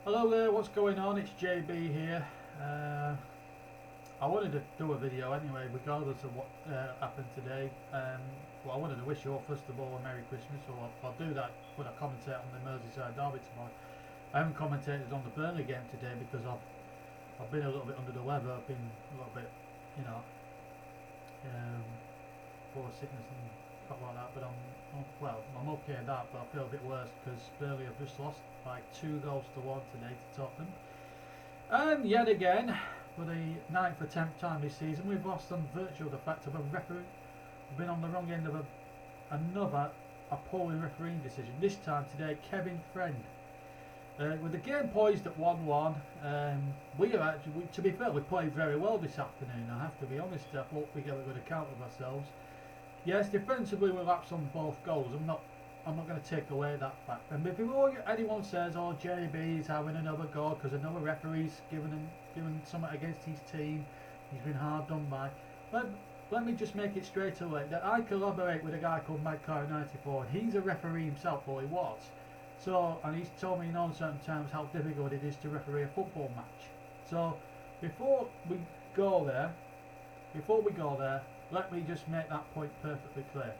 Hello there, what's going on? It's JB here. I wanted to do a video anyway, regardless of what happened today. Well, I wanted to wish you all, first of all, a Merry Christmas, so I'll do that when I commentate on the Merseyside derby tomorrow. I haven't commentated on the Burnley game today because I've been a little bit under the weather. I've been a little bit, full of sickness and stuff like that. But I'm okay at that. But I feel a bit worse because Burnley have just lost by 2 goals to 1 today to Tottenham. And yet again, for the 9th or 10th time this season, we've lost on virtue of the fact of a referee been on the wrong end of another appalling refereeing decision. This time today, Kevin Friend. With the game poised at 1-1, to be fair, we played very well this afternoon. I have to be honest. I thought we gave a good account of ourselves. Yes, defensively we lapsed on both goals. I'm not going to take away that fact. And before anyone says, "Oh, JB is having another go because another referee's given something against his team, he's been hard done by," let me just make it straight away that I collaborate with a guy called Mike94. He's a referee himself, or he was. So, and he's told me in uncertain terms how difficult it is to referee a football match. So, before we go there, let me just make that point perfectly clear.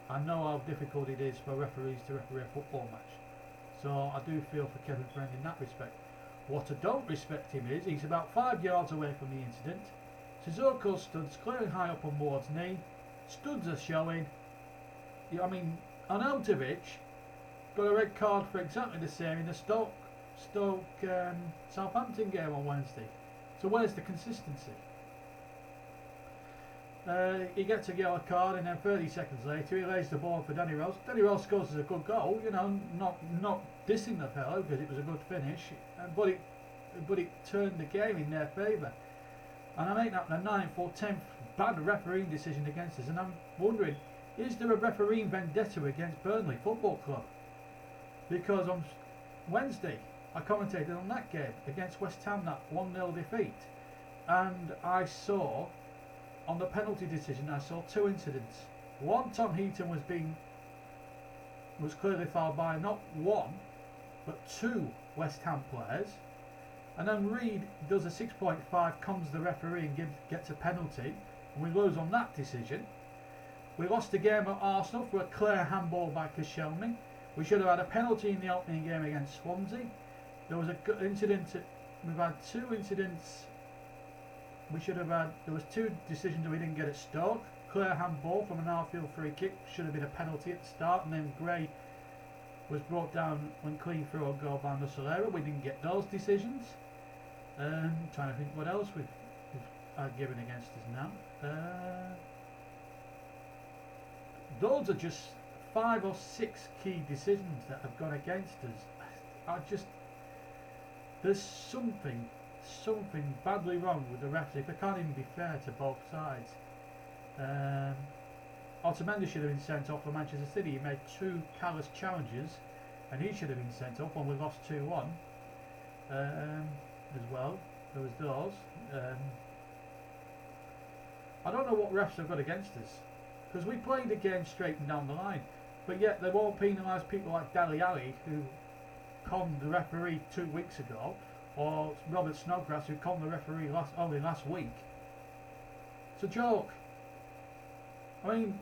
I know how difficult it is for referees to referee a football match. So, I do feel for Kevin Friend in that respect. What I don't respect him is, he's about 5 yards away from the incident. Sissoko studs clearing high up on Ward's knee. Studs are showing. I mean, Arnautovic got a red card for exactly the same in the Stoke Southampton game on Wednesday. So where's the consistency? He gets a yellow card, and then 30 seconds later he lays the ball for Danny Rose. Danny Rose scores as a good goal, not dissing the fellow because it was a good finish, but it turned the game in their favour. And I make that the 9th or 10th bad refereeing decision against us, and I'm wondering, is there a refereeing vendetta against Burnley Football Club? Because on Wednesday I commentated on that game against West Ham, that 1-0 defeat, and I saw on the penalty decision I saw 2 incidents. One, Tom Heaton was clearly fouled by not 1 but 2 West Ham players, and then Reed does a 6.5, cons the referee and gets a penalty, and we lose on that decision. We lost the game at Arsenal for a clear handball by Koscielny. We should have had a penalty in the opening game against Swansea. There was an incident. We've had 2 incidents. There was 2 decisions that we didn't get at Stoke. Clear handball from an outfield free kick, should have been a penalty at the start, and then Gray was brought down when clean throw a goal by Nusalera. We didn't get those decisions. Trying to think what else we've given against us now. Those are just 5 or 6 key decisions that have gone against us. There's something badly wrong with the refs. If they can't even be fair to both sides. Otamendi should have been sent off for Manchester City. He made 2 callous challenges, and he should have been sent off when we lost 2-1 as well. There was those. I don't know what refs have got against us, because we played the game straight and down the line, but yet they won't penalise people like Dele Alli, who conned the referee 2 weeks ago, or Robert Snodgrass, who conned the referee only last week. It's a joke. I mean,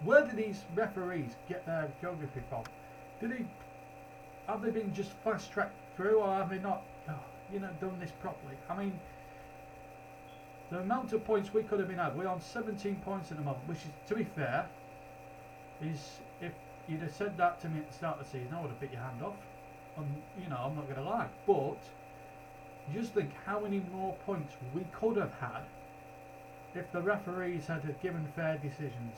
where do these referees get their geography from? Have they been just fast-tracked through, or have they not done this properly? I mean, the amount of points we could have been had, we're on 17 points at the moment, which is, to be fair, is, if you'd have said that to me at the start of the season, I would have bit your hand off. I'm not going to lie, but just think how many more points we could have had if the referees had given fair decisions,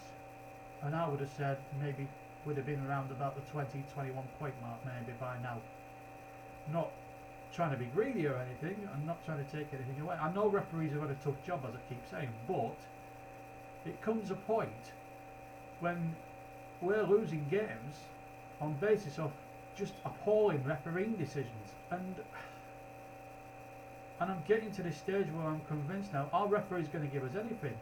and I would have said maybe would have been around about the 20-21 point mark maybe by now. Not trying to be greedy or anything, I'm not trying to take anything away. I know referees have had a tough job, as I keep saying, but it comes a point when we're losing games on basis of just appalling refereeing decisions, and I'm getting to this stage where I'm convinced now our referee's going to give us anything.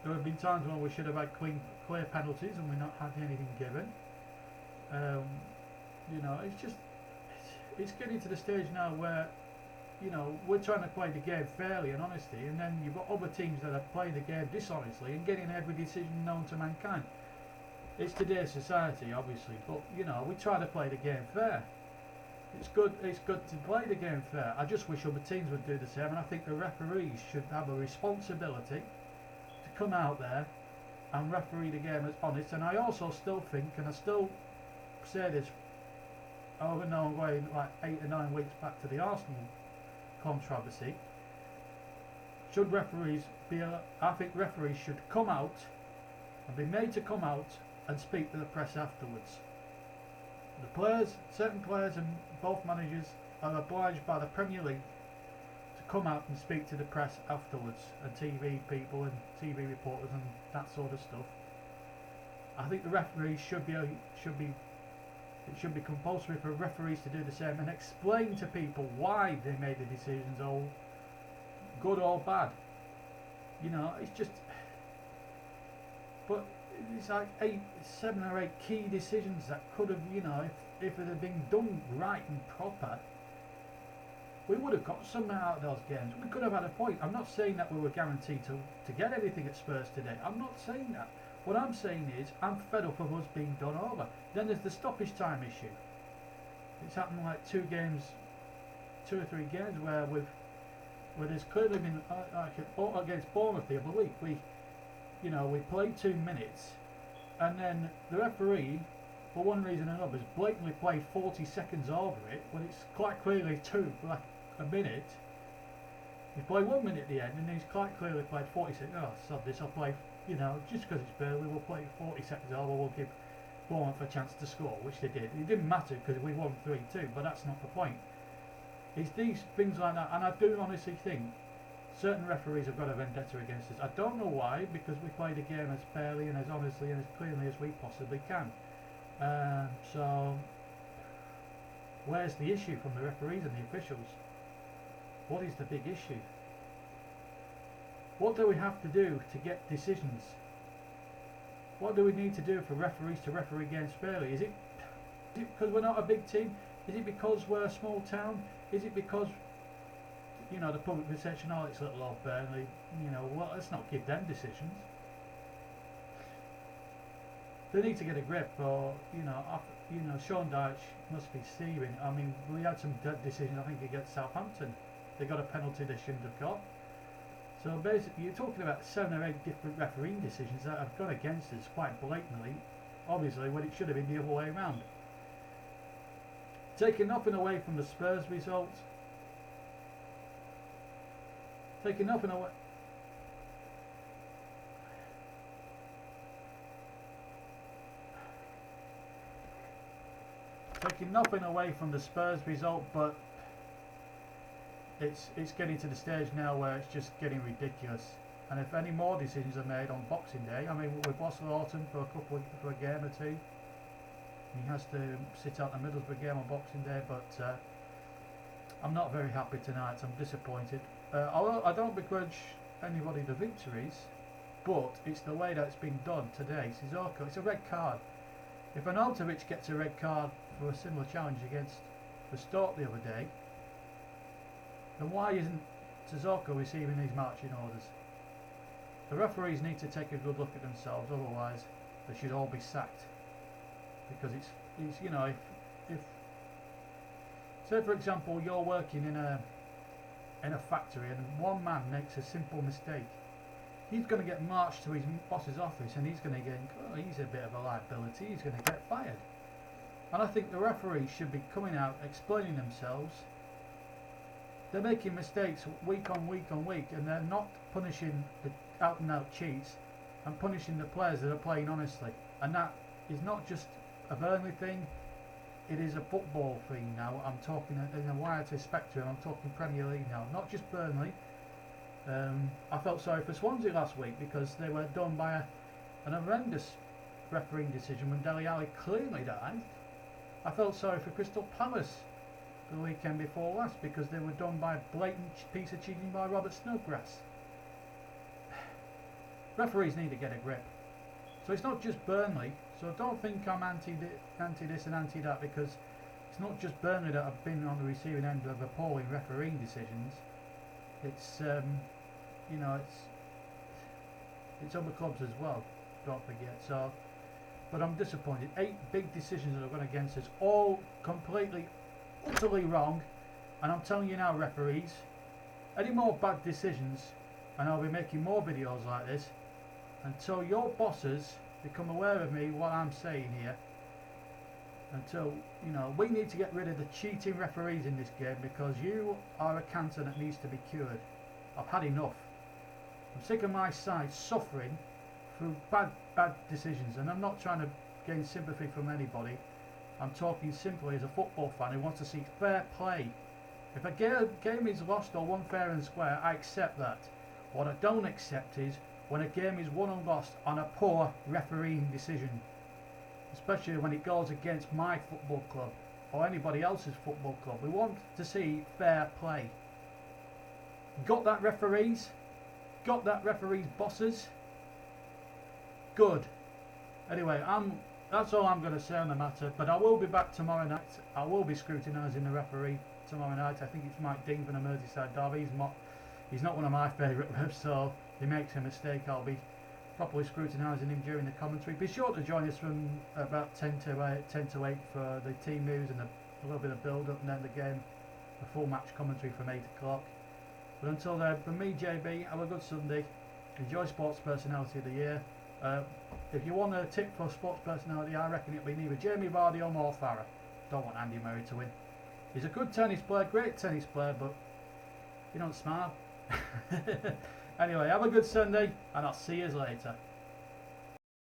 There have been times when we should have had clear penalties and we've not had anything given. It's it's getting to the stage now where, you know, we're trying to play the game fairly and honestly, and then you've got other teams that are playing the game dishonestly and getting every decision known to mankind. It's today's society, obviously, but you know, we try to play the game fair. It's good to play the game fair. I just wish other teams would do the same, and I think the referees should have a responsibility to come out there and referee the game as honest. And I also still think, and I still say this, even though I'm going like 8 or 9 weeks back to the Arsenal controversy, should referees be, I think referees should come out and be made to come out and speak to the press afterwards. The players, certain players and both managers are obliged by the Premier League to come out and speak to the press afterwards, and TV people and TV reporters and that sort of stuff. I think the referees should be compulsory for referees to do the same and explain to people why they made the decisions, or good or bad. You know, it's just, but it's like 7 or 8 key decisions that could have, you know, if it had been done right and proper, we would have got something out of those games. We could have had a point. I'm not saying that we were guaranteed to get anything at Spurs today. I'm not saying that. What I'm saying is I'm fed up of us being done over. Then there's the stoppage time issue. It's happened like 2 or 3 games where there's clearly been against Bournemouth the other week. We played 2 minutes, and then the referee, for one reason or another, has blatantly played 40 seconds over it when it's quite clearly like a minute. He played 1 minute at the end, and he's quite clearly played 40 seconds. Oh, sod this, I'll play, you know, just because it's Burnley, we'll play 40 seconds over, we'll give Bournemouth a chance to score, which they did. It didn't matter because we won 3-2, but that's not the point. It's these things like that, and I do honestly think certain referees have got a vendetta against us. I don't know why, because we play the game as fairly and as honestly and as cleanly as we possibly can. So, where's the issue from the referees and the officials? What is the big issue? What do we have to do to get decisions? What do we need to do for referees to referee games fairly? Is it because we're not a big team? Is it because we're a small town? Is it because, you know, the public perception, oh, it's little old Burnley, you know, well, let's not give them decisions. They need to get a grip, or, you know, Sean Dyche must be seething. I mean, we had some decisions, I think, against Southampton. They got a penalty they shouldn't have got. So basically, you're talking about 7 or 8 different refereeing decisions that have gone against us quite blatantly, obviously, when it should have been the other way around. Taking nothing away from the Spurs result. Taking nothing away. Taking nothing away from the Spurs result, but it's getting to the stage now where it's just getting ridiculous. And if any more decisions are made on Boxing Day, I mean, we've lost Lawton for a game or 2. He has to sit out the Middlesbrough game on Boxing Day, but I'm not very happy tonight. I'm disappointed. Although I don't begrudge anybody the victories, but it's the way that it's been done today. Sissoko, it's a red card. If Arnautovic gets a red card for a similar challenge against the Stoke the other day, then why isn't Sissoko receiving these marching orders? The referees need to take a good look at themselves, otherwise they should all be sacked. Because it's you know, if say for example you're working in a factory and one man makes a simple mistake, he's going to get marched to his boss's office and he's going to get, oh, he's a bit of a liability, he's going to get fired. And I think the referees should be coming out explaining themselves. They're making mistakes week on week on week, and they're not punishing the out and out cheats and punishing the players that are playing honestly. And that is not just a Burnley thing, it is a football thing now. I'm talking in a wider spectrum. I'm talking Premier League now, not just Burnley. I felt sorry for Swansea last week because they were done by an horrendous refereeing decision when Dele Alli clearly died. I felt sorry for Crystal Palace the weekend before last because they were done by a blatant piece of cheating by Robert Snodgrass. Referees need to get a grip. So it's not just Burnley. So don't think I'm anti this and anti that because it's not just Burnley that have been on the receiving end of appalling refereeing decisions. It's you know, it's other clubs as well. Don't forget. So, but I'm disappointed. 8 big decisions that have gone against us, all completely, utterly wrong. And I'm telling you now, referees, any more bad decisions, and I'll be making more videos like this until your bosses become aware of me, what I'm saying here. Until, you know, we need to get rid of the cheating referees in this game, because you are a cancer that needs to be cured. I've had enough. I'm sick of my side suffering through bad decisions, and I'm not trying to gain sympathy from anybody. I'm talking simply as a football fan who wants to see fair play. If a game is lost or won fair and square, I accept that. What I don't accept is when a game is won and lost on a poor refereeing decision, especially when it goes against my football club or anybody else's football club. We want to see fair play. Got that, referees? Got that, referees bosses? Good. Anyway, that's all I'm going to say on the matter, but I will be back tomorrow night. I will be scrutinising the referee tomorrow night. I think it's Mike Dean from the Merseyside derby. He's not one of my favourite refs, so if he makes a mistake, I'll be properly scrutinising him during the commentary. Be sure to join us from about 10 to 8 for the team news and a little bit of build-up, and then the game, the full match commentary from 8 o'clock. But until then, from me, JB, have a good Sunday. Enjoy Sports Personality of the Year. If you want a tip for sports personality, I reckon it'll be neither Jamie Vardy or Mo Farah. Don't want Andy Murray to win. He's a good tennis player, great tennis player, but you don't smile. Anyway, have a good Sunday, and I'll see you later.